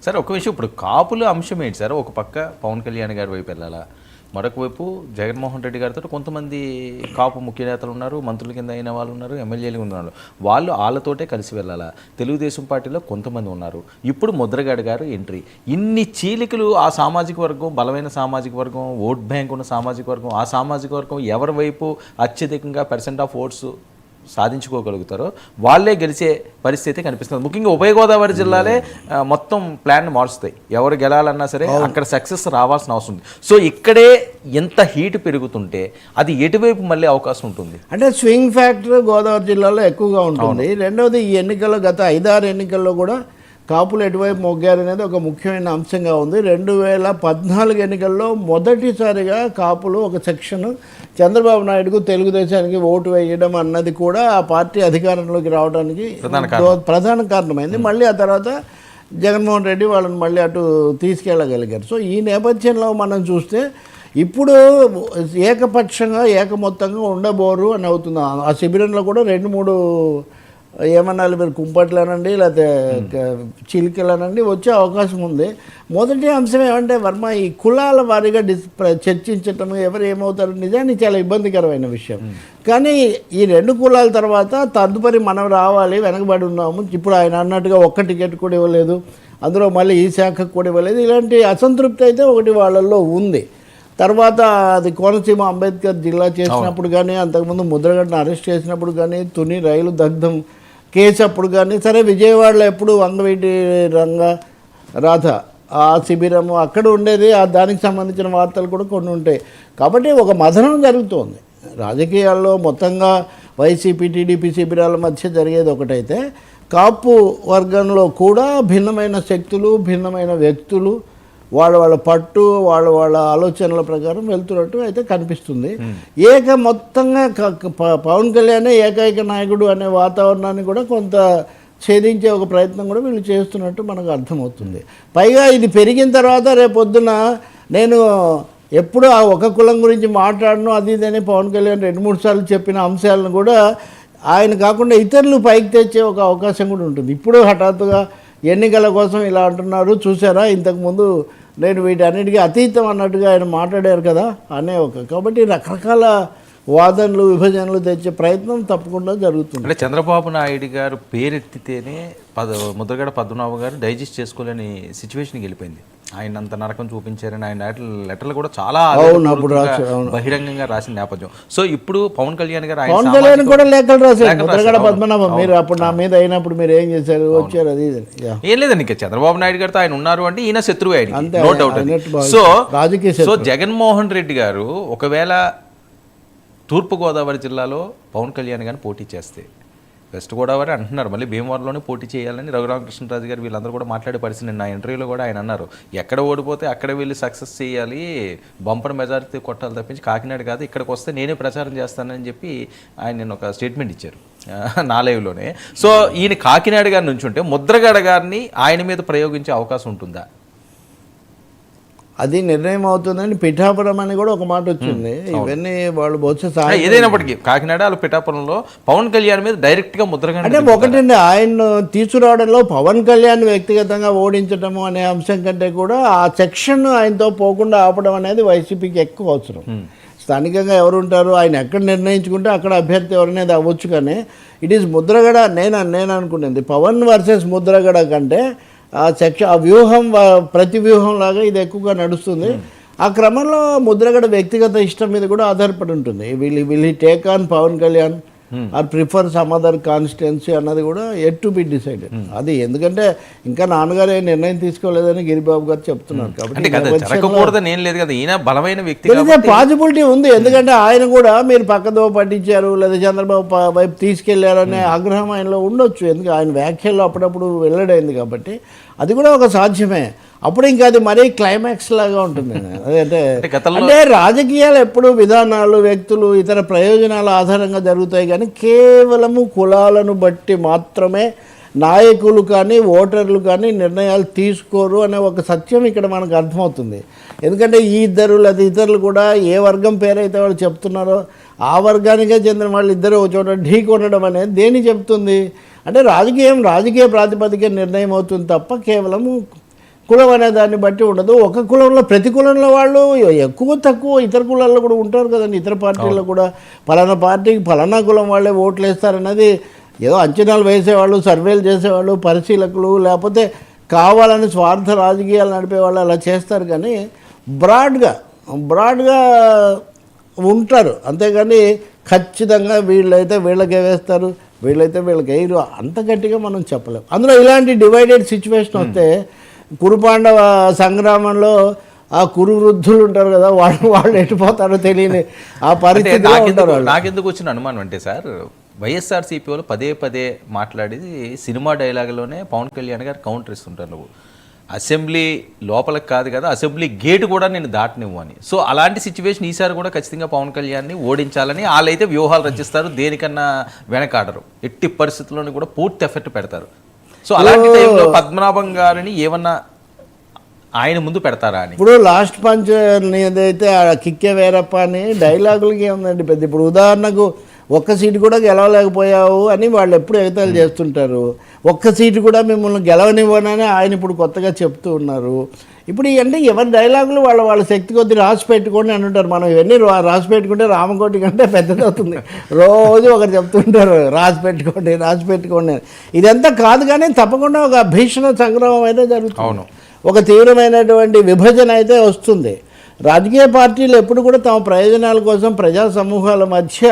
Sir ఒక విషయం, ఇప్పుడు కాపుల అంశం ఏంటి సార్? ఒక పక్క పవన్ కళ్యాణ్ గారి వైపు వెళ్ళాలా, మరొక వైపు జగన్మోహన్ రెడ్డి గారితో కొంతమంది కాపు ముఖ్య నేతలు ఉన్నారు, మంత్రుల కింద అయిన వాళ్ళు ఉన్నారు, ఎమ్మెల్యేలు ఉన్నారు. వాళ్ళతోటే కలిసి వెళ్ళాలా? తెలుగుదేశం పార్టీలో కొంతమంది ఉన్నారు. ఇప్పుడు ముద్రగడ గారు ఎంట్రీ. ఇన్ని చీలికలు ఆ సామాజిక వర్గం, బలమైన సామాజిక వర్గం, ఓట్ బ్యాంక్ ఉన్న సామాజిక వర్గం, ఆ సామాజిక వర్గం ఎవరి వైపు అత్యధికంగా % ఆఫ్ ఓట్స్ సాధించుకోగలుగుతారో వాళ్ళే గెలిచే పరిస్థితి కనిపిస్తుంది. ముఖ్యంగా ఉభయ గోదావరి జిల్లాలే మొత్తం ప్లాన్ మారుస్తాయి. ఎవరు గెలాలన్నా సరే అక్కడ సక్సెస్ రావాల్సిన అవసరం ఉంది. సో ఇక్కడే ఎంత హీట్ పెరుగుతుంటే అది ఎటువైపు మళ్ళీ అవకాశం ఉంటుంది అంటే స్వింగ్ ఫ్యాక్టర్ గోదావరి జిల్లాలో ఎక్కువగా ఉంటుంది. రెండవది ఈ ఎన్నికల్లో గత 5-6 ఎన్నికల్లో కూడా కాపులు ఎటువైపు మొగ్గారు అనేది ఒక ముఖ్యమైన అంశంగా ఉంది. 2014 ఎన్నికల్లో మొదటిసారిగా కాపులు ఒక సెక్షన్ చంద్రబాబు నాయుడుకు తెలుగుదేశానికి ఓటు వేయడం అన్నది కూడా ఆ పార్టీ అధికారంలోకి రావడానికి ప్రధాన కారణమైంది. మళ్ళీ ఆ తర్వాత జగన్మోహన్ రెడ్డి వాళ్ళని మళ్ళీ అటు తీసుకెళ్ళగలిగారు. సో ఈ నేపథ్యంలో మనం చూస్తే ఇప్పుడు ఏకపక్షంగా ఏకమొత్తంగా ఉండబోరు అని అవుతుంది. ఆ శిబిరంలో కూడా 2-3 ఏమన్నాళ్ళు మీరు కుంపట్లనండి లేకపోతే చిలికలనండి వచ్చే అవకాశం ఉంది. మొదటి అంశం ఏమంటే వర్మ ఈ కులాల వారీగా చర్చించటం ఎవరు ఏమవుతారు నిజానికి చాలా ఇబ్బందికరమైన విషయం. కానీ ఈ 2 కులాల తర్వాత తదుపరి మనం రావాలి, వెనకబడి ఉన్నాము. ఇప్పుడు ఆయన అన్నట్టుగా ఒక్క టికెట్ కూడా ఇవ్వలేదు, అందులో మళ్ళీ ఈ శాఖకు కూడా ఇవ్వలేదు. ఇలాంటి అసంతృప్తి అయితే ఒకటి వాళ్ళల్లో ఉంది. తర్వాత అది కోనసీమ అంబేద్కర్ జిల్లా చేసినప్పుడు కానీ, అంతకుముందు ముద్రగడను అరెస్ట్ చేసినప్పుడు కానీ, తుని రైలు దగ్ధం కేసు అప్పుడు కానీ, సరే విజయవాడలో ఎప్పుడు వంగవీటి రాధ ఆ శిబిరము అక్కడ ఉండేది, దానికి సంబంధించిన వార్తలు కూడా కొన్ని ఉంటాయి. కాబట్టి ఒక మథనం జరుగుతోంది రాజకీయాల్లో. మొత్తంగా వైసీపీ టీడీపీ శిబిరాల మధ్య జరిగేది ఒకటైతే, కాపు వర్గంలో కూడా భిన్నమైన శక్తులు, భిన్నమైన వ్యక్తులు వాళ్ళ పట్టు వాళ్ళ ఆలోచనల ప్రకారం వెళ్తున్నట్టు అయితే కనిపిస్తుంది. మొత్తంగా పవన్ కళ్యాణ్ ఏకైక నాయకుడు అనే వాతావరణాన్ని కూడా కొంత ఛేదించే ఒక ప్రయత్నం కూడా వీళ్ళు చేస్తున్నట్టు మనకు అర్థమవుతుంది. పైగా ఇది పెరిగిన తర్వాత రేపొద్దున నేను ఎప్పుడు ఆ ఒక కులం గురించి మాట్లాడను అది ఇదని పవన్ కళ్యాణ్ 2-3 సార్లు చెప్పిన అంశాలను కూడా ఆయన కాకుండా ఇతరులు పైకి తెచ్చే ఒక అవకాశం కూడా ఉంటుంది. ఇప్పుడు హఠాత్తుగా ఎన్నికల కోసం ఇలా అంటున్నారు చూసారా, ఇంతకుముందు నేను వీటన్నిటికీ అతీతం అన్నట్టుగా ఆయన మాట్లాడారు కదా అనే కాబట్టి రకరకాల వాదనలు విభజనలు తెచ్చే ప్రయత్నం తప్పకుండా జరుగుతుంది. అంటే చంద్రబాబు నాయుడు గారు పేరెత్తితేనే ముద్రగడ పద్మనాభం గారు డైజెస్ట్ చేసుకోలేని సిచ్యువేషన్కి వెళ్ళిపోయింది. ఆయన అంత నరకం చూపించారని ఆయన లెటర్లు కూడా చాలా బహిరంగంగా రాసిన నేపథ్యం. సో ఇప్పుడు పవన్ కళ్యాణ్ గారు కూడా లేఖలు రాశారు ముద్రగడ పద్మనాభం, మీరు అప్పుడు నా మీద అయినప్పుడు మీరు ఏం చేశారు, వచ్చారు, అది ఏం లేదండి. ఇంకా చంద్రబాబు నాయుడు గారితో ఆయన ఉన్నారు అంటే ఈయన శత్రువు ఆయన, నో డౌట్. సో రాజకీయ జగన్మోహన్ రెడ్డి గారు ఒకవేళ తూర్పుగోదావరి జిల్లాలో పవన్ కళ్యాణ్ గారిని పోటీ చేస్తే, వెస్ట్ గోదావరి అంటున్నారు మళ్ళీ భీమవరంలోనే పోటీ చేయాలని రఘురామకృష్ణరాజు గారు వీళ్ళందరూ కూడా మాట్లాడే పరిస్థితి. నా ఇంటర్వ్యూలో కూడా ఆయన అన్నారు, ఎక్కడ ఓడిపోతే అక్కడ వెళ్ళి సక్సెస్ చేయాలి, బంపర్ మెజారిటీ కొట్టాలి తప్పించి కాకినాడ కాదు, ఇక్కడికి వస్తే నేనే ప్రచారం చేస్తానని చెప్పి ఆయన నేను ఒక స్టేట్మెంట్ ఇచ్చారు నా లైవ్లోనే. సో ఈయన కాకినాడ గారి నుంచి ఉంటే ముద్రగడ గారిని ఆయన మీద ప్రయోగించే అవకాశం ఉంటుందా? అది నిర్ణయం అవుతుందని పిఠాపురం అని కూడా ఒక మాట వచ్చింది. ఇవన్నీ వాళ్ళు బహుశా ఏదైనప్పటికీ కాకినాడ పిఠాపురంలో పవన్ కళ్యాణ్ మీద డైరెక్ట్గా ముద్రగడ అంటే ఒకటండి, ఆయన తీసుకురావడంలో పవన్ కళ్యాణ్ వ్యక్తిగతంగా ఓడించడము అనే అంశం కంటే కూడా ఆ సెక్షన్ ఆయనతో పోకుండా ఆపడం అనేది వైసీపీకి ఎక్కువ అవసరం. స్థానికంగా ఎవరు ఉంటారు, ఆయన ఎక్కడ నిర్ణయించుకుంటే అక్కడ అభ్యర్థి ఎవరనేది అవ్వచ్చు. కానీ ఇట్ ఈస్ ముద్రగడ నేను అనుకునేది పవన్ వర్సెస్ ముద్రగడ కంటే ఆ వ్యూహం ప్రతి వ్యూహం లాగా ఇది ఎక్కువగా నడుస్తుంది. ఆ క్రమంలో ముద్రగడ వ్యక్తిగత ఇష్టం మీద కూడా ఆధారపడి ఉంటుంది. Will he take on Pawan Kalyan or prefer some other constituency అన్నది కూడా ఎట్ టు బి డిసైడెడ్. అది ఎందుకంటే ఇంకా నాన్నగారు నిర్ణయం తీసుకోలేదని గిరిబాబు గారు చెప్తున్నారు. కాబట్టి పాసిబిలిటీ ఉంది. ఎందుకంటే ఆయన కూడా మీరు పక్కదో పట్టించారు లేదా చంద్రబాబు వైపు తీసుకెళ్లారు అనే ఆగ్రహం ఆయనలో ఉండొచ్చు. ఎందుకంటే ఆయన వ్యాఖ్యల్లో అప్పుడప్పుడు వెల్లడైంది కాబట్టి అది కూడా ఒక సాధ్యమే. అప్పుడు ఇంకా అది మరీ క్లైమాక్స్ లాగా ఉంటుంది. అంటే రాజకీయాలు ఎప్పుడు విధానాలు, వ్యక్తులు, ఇతర ప్రయోజనాల ఆధారంగా జరుగుతాయి. కానీ కేవలము కులాలను బట్టి మాత్రమే నాయకులు కానీ ఓటర్లు కానీ నిర్ణయాలు తీసుకోరు అనే ఒక సత్యం ఇక్కడ మనకు అర్థమవుతుంది. ఎందుకంటే ఈ ఇద్దరు లేదా ఇతరులు కూడా ఏ వర్గం పేరైతే వాళ్ళు చెప్తున్నారో ఆ వర్గానికే చెందిన వాళ్ళు ఇద్దరు ఒక చోట ఢీ కొనడం అనేది దేని చెప్తుంది అంటే రాజకీయ ప్రాతిపదిక నిర్ణయం అవుతుంది తప్ప కేవలము కులం అనే దాన్ని బట్టి ఉండదు. ఒక కులంలో ప్రతి కులంలో వాళ్ళు ఎక్కువ తక్కువ ఇతర కులాల్లో కూడా ఉంటారు కదండి, ఇతర పార్టీల్లో కూడా పలానా పార్టీకి పలానా కులం వాళ్ళే ఓట్లు వేస్తారన్నది ఏదో అంచనాలు వేసేవాళ్ళు, సర్వేలు చేసేవాళ్ళు, పరిశీలకులు, లేకపోతే కావాలని స్వార్థ రాజకీయాలు నడిపేవాళ్ళు అలా చేస్తారు. కానీ బ్రాడ్గా ఉంటారు, అంతేగాని ఖచ్చితంగా వీళ్ళైతే వీళ్ళకే వేస్తారు, వీళ్ళైతే వీళ్ళకి వేయరు అంత గట్టిగా మనం చెప్పలేం. అందులో ఇలాంటి డివైడెడ్ సిచ్యువేషన్ వస్తే కురుపాండవ సంగ్రామంలో ఆ కురు వృద్ధులు ఉంటారు కదా, వాళ్ళు ఎటుపోతారో తెలియని ఆ పరిస్థితిలో ఉంటారు. నాకెందుకు వచ్చిన అనుమానం అంటే సార్, వైఎస్ఆర్సీపీ వాళ్ళు పదే మాట్లాడేది సినిమా డైలాగులోనే పవన్ కళ్యాణ్ గారు కౌంటర్ ఇస్తుంటారు, నువ్వు అసెంబ్లీ లోపలికి కాదు కదా, అసెంబ్లీ గేటు కూడా నేను దాటనివ్వు అని. సో అలాంటి సిచ్యువేషన్ ఈసారి కూడా ఖచ్చితంగా పవన్ కళ్యాణ్ని ఓడించాలని వాళ్ళైతే వ్యూహాలు రచిస్తారు, దేనికన్నా వెనకాడరు, ఎట్టి పరిస్థితుల్లోనూ కూడా పూర్తి ఎఫెక్ట్ పెడతారు. సో అలాంటి టైంలో పద్మనాభం గారిని ఏమన్నా ఆయన ముందు పెడతారా అని. ఇప్పుడు లాస్ట్ పంచ్ ఏదైతే కిక్కే వేరప్ప అని డైలాగులకి ఏముందండి పెద్ద. ఇప్పుడు ఉదాహరణకు ఒక్క సీటు కూడా గెలవలేకపోయావు అని వాళ్ళు ఎప్పుడు ఎగతాలు చేస్తుంటారు, ఒక్క సీటు కూడా మిమ్మల్ని గెలవనివ్వనని ఆయన ఇప్పుడు కొత్తగా చెప్తూ ఉన్నారు. ఇప్పుడు అంటే ఎవరి డైలాగులు వాళ్ళ శక్తి కొద్ది రాసి పెట్టుకోండి అని ఉంటారు. మనం ఇవన్నీ రాసి పెట్టుకుంటే రామకోటి కంటే పెద్దదవుతుంది. రోజు ఒకరు చెప్తుంటారు రాసి పెట్టుకోండి. ఇదంతా కాదు, కానీ తప్పకుండా ఒక భీషణ సంగ్రామం అయితే జరుగుతుంది, ఒక తీవ్రమైనటువంటి విభజన అయితే వస్తుంది. రాజకీయ పార్టీలు ఎప్పుడు కూడా తమ ప్రయోజనాల కోసం ప్రజా సమూహాల మధ్య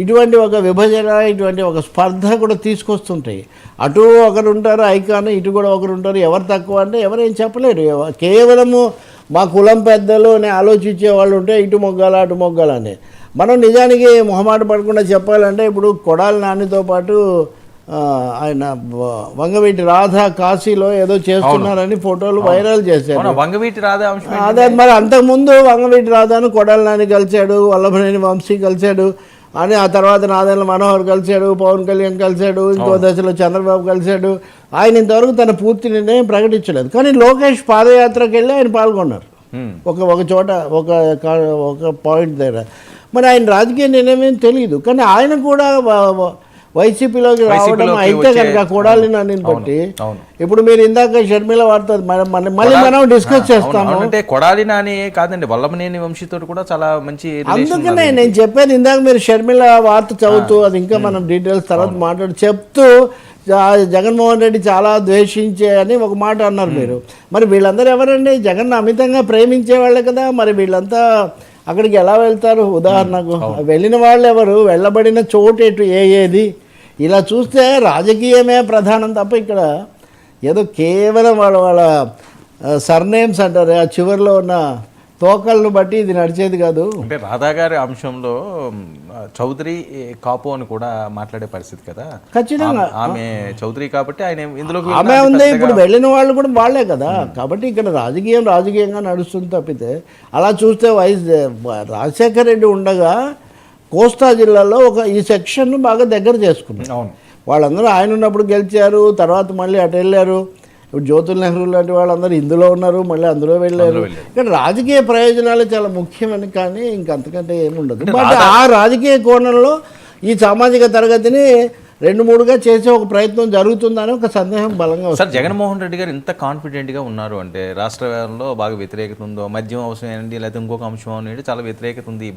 ఇటువంటి ఒక విభజన, ఇటువంటి ఒక స్పర్ధ కూడా తీసుకొస్తుంటాయి. అటు ఒకరు ఉంటారు ఐకాన్, ఇటు కూడా ఒకరు ఉంటారు. ఎవరు తక్కువ అంటే ఎవరేం చెప్పలేరు. కేవలము మా కులం పెద్దలు అని ఆలోచించే వాళ్ళు ఉంటే ఇటు మొగ్గాల అటు మొగ్గాలని. మనం నిజానికి మొహమాట పడకుండా చెప్పాలంటే ఇప్పుడు కొడాలి నానితో పాటు ఆయన వంగవీటి రాధ కాశీలో ఏదో చేస్తున్నారని ఫోటోలు వైరల్ చేశారు. వంగవీటి రాధ అదే మరి అంతకుముందు వంగవీటి రాధాను కొడాలి నాని కలిశాడు, వల్లభనేని వంశీ కలిశాడు అని, ఆ తర్వాత నాదెండ్ల మనోహర్ కలిశాడు, పవన్ కళ్యాణ్ కలిశాడు, ఇంకో దశలో చంద్రబాబు కలిశాడు. ఆయన ఇంతవరకు తన పూర్తి నిర్ణయం ప్రకటించలేదు. కానీ లోకేష్ పాదయాత్రకి వెళ్ళి ఆయన పాల్గొన్నారు ఒక చోట, ఒక పాయింట్ దగ్గర. మరి ఆయన రాజకీయ నిర్ణయం ఏం తెలియదు, కానీ ఆయన కూడా వైసీపీలోకి రావడం అయితే కనుక కొడాలి నాని బట్టి. ఇప్పుడు మీరు ఇందాక షర్మిల వార్త మళ్ళీ మనం డిస్కస్ చేస్తాము. అంటే కొడాలి నాని కాదండి, వల్లభనేని వంశీతో కూడా చాలా మంచి. అందుకనే నేను చెప్పేది, ఇందాక మీరు షర్మిల వార్త చదువుతూ అది ఇంకా మనం డీటెయిల్స్ తర్వాత చెప్తూ జగన్మోహన్ రెడ్డి చాలా ద్వేషించే అని ఒక మాట అన్నారు మీరు. మరి వీళ్ళందరూ ఎవరండి? జగన్ అమితంగా ప్రేమించే వాళ్ళే కదా. మరి వీళ్ళంతా అక్కడికి ఎలా వెళ్తారు? ఉదాహరణకు వెళ్ళిన వాళ్ళు ఎవరు, వెళ్ళబడిన చోటు ఎటు ఏది? ఇలా చూస్తే రాజకీయమే ప్రధానం తప్ప ఇక్కడ ఏదో కేవలం వాళ్ళ సర్నేమ్స్ అంటారు, ఆ చివరిలో ఉన్న తోకలను బట్టి ఇది నడిచేది కాదు. అంటే రాధా గారి అంశంలో చౌదరి కాపు అని కూడా మాట్లాడే పరిస్థితి కదా. ఖచ్చితంగా ఆమె చౌదరి కాబట్టి ఆయన ఇందులో ఆమె ఉంది. ఇప్పుడు వెళ్ళిన వాళ్ళు కూడా వాళ్ళే కదా. కాబట్టి ఇక్కడ రాజకీయంగా నడుస్తుంది తప్పితే, అలా చూస్తే రాజశేఖర రెడ్డి ఉండగా కోస్తా జిల్లాలో ఈ సెక్షన్ బాగా దగ్గర చేసుకున్నారు. వాళ్ళందరూ ఆయన ఉన్నప్పుడు గెలిచారు, తర్వాత మళ్ళీ అటు వెళ్ళారు. ఇప్పుడు జ్యోతుల్ నెహ్రూ లాంటి వాళ్ళందరూ ఇందులో ఉన్నారు, మళ్ళీ అందులో వెళ్ళారు. ఇక్కడ రాజకీయ ప్రయోజనాలు చాలా ముఖ్యమని, కానీ ఇంకంతకంటే ఏముండదు. బట్ ఆ రాజకీయ కోణంలో ఈ సామాజిక తరగతిని 2-3గా చేసే ఒక ప్రయత్నం జరుగుతుందని ఒక సందేహం బలంగా వస్తుంది. సార్, జగన్మోహన్ రెడ్డి గారు ఇంత కాన్ఫిడెంట్గా ఉన్నారు అంటే రాష్ట్ర వ్యాప్తంలో బాగా వ్యతిరేకత ఉందో, మద్యం అవసరం ఏంటి, లేకపోతే ఇంకొక అంశం అనేది చాలా వ్యతిరేకత ఉంది,